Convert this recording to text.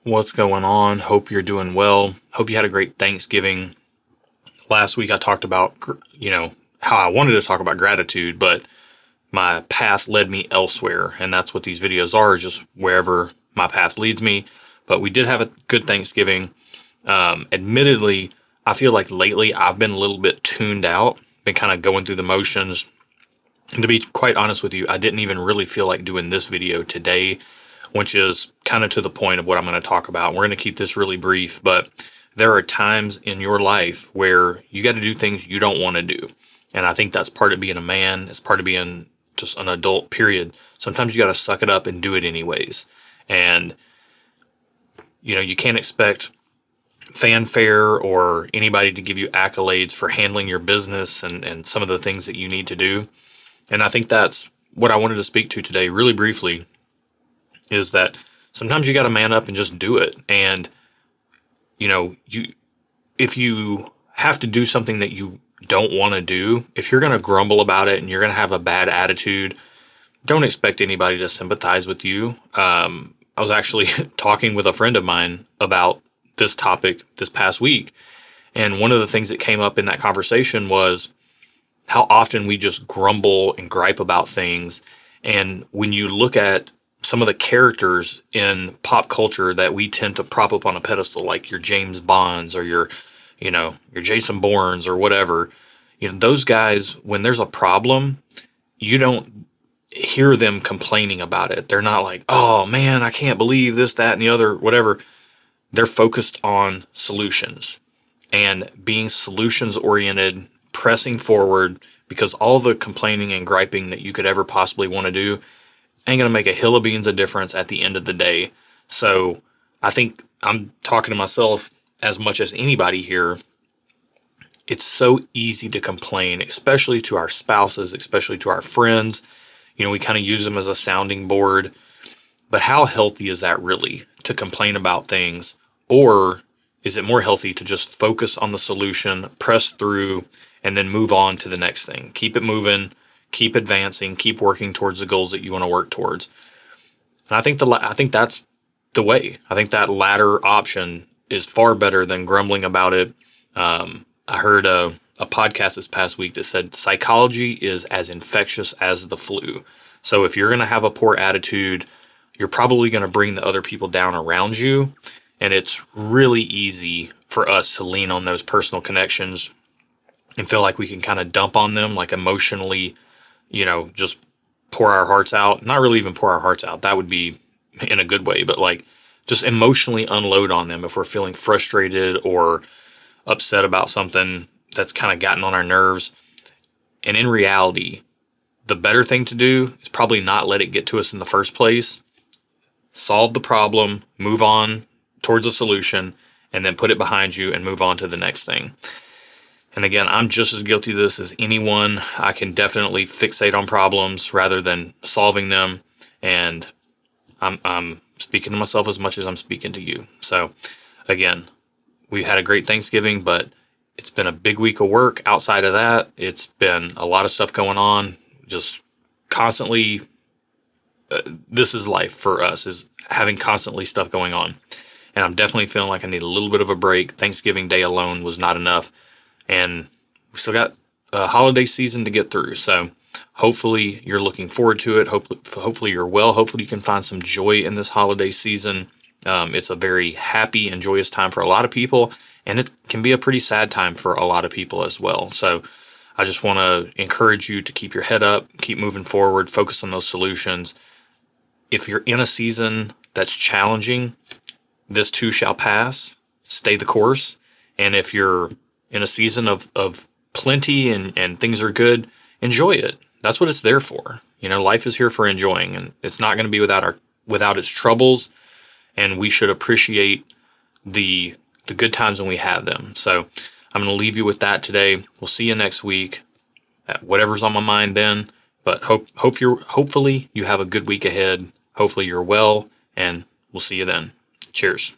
What's going on? Hope you're doing well. Hope you had a great Thanksgiving. Last week I talked about, how I wanted to talk about gratitude, but my path led me elsewhere. And that's what these videos are, just wherever my path leads me. But we did have a good Thanksgiving. Admittedly, I feel like lately I've been a little bit tuned out, been kind of going through the motions. And to be quite honest with you, I didn't even really feel like doing this video today, which is kind of to the point of what I'm going to talk about. We're going to keep this really brief, but there are times in your life where you got to do things you don't want to do. And I think that's part of being a man. It's part of being just an adult, period. Sometimes you got to suck it up and do it anyways. And, you can't expect fanfare or anybody to give you accolades for handling your business and some of the things that you need to do. And I think that's what I wanted to speak to today, really briefly, is that sometimes you got to man up and just do it. And, if you have to do something that you don't want to do, if you're going to grumble about it and you're going to have a bad attitude, don't expect anybody to sympathize with you. I was actually talking with a friend of mine about this topic this past week. And one of the things that came up in that conversation was how often we just grumble and gripe about things. And when you look at some of the characters in pop culture that we tend to prop up on a pedestal, like your James Bonds or your Jason Bournes or whatever, those guys, when there's a problem, you don't hear them complaining about it. They're not like, oh man, I can't believe this, that, and the other, whatever. They're focused on solutions and being solutions oriented, pressing forward, because all the complaining and griping that you could ever possibly want to do ain't going to make a hill of beans of difference at the end of the day. So I think I'm talking to myself as much as anybody here. It's so easy to complain, especially to our spouses, especially to our friends. We kind of use them as a sounding board. But how healthy is that really, to complain about things? Or is it more healthy to just focus on the solution, press through, and then move on to the next thing? Keep it moving, keep advancing, keep working towards the goals that you want to work towards. And I think that's the way. I think that latter option is far better than grumbling about it. I heard a podcast this past week that said psychology is as infectious as the flu. So if you're going to have a poor attitude, you're probably going to bring the other people down around you. And it's really easy for us to lean on those personal connections and feel like we can kind of dump on them, like emotionally, just pour our hearts out. Not really even pour our hearts out. That would be in a good way, but like just emotionally unload on them if we're feeling frustrated or upset about something that's kind of gotten on our nerves. And in reality, the better thing to do is probably not let it get to us in the first place. Solve the problem, move on towards a solution, and then put it behind you and move on to the next thing. And again, I'm just as guilty of this as anyone. I can definitely fixate on problems rather than solving them. And I'm speaking to myself as much as I'm speaking to you. So again, we had a great Thanksgiving, but it's been a big week of work. Outside of that, it's been a lot of stuff going on. Just constantly, this is life for us, is having constantly stuff going on. And I'm definitely feeling like I need a little bit of a break. Thanksgiving Day alone was not enough. And we still got a holiday season to get through. So hopefully you're looking forward to it. Hopefully you're well. Hopefully you can find some joy in this holiday season. It's a very happy and joyous time for a lot of people. And it can be a pretty sad time for a lot of people as well. So I just want to encourage you to keep your head up, keep moving forward, focus on those solutions. If you're in a season that's challenging, this too shall pass. Stay the course. And if you're in a season of plenty and things are good, enjoy it. That's what it's there for. Life is here for enjoying, and it's not going to be without its troubles. And we should appreciate the good times when we have them. So I'm going to leave you with that today. We'll see you next week. Whatever's on my mind then. But hopefully you have a good week ahead. Hopefully you're well, and we'll see you then. Cheers.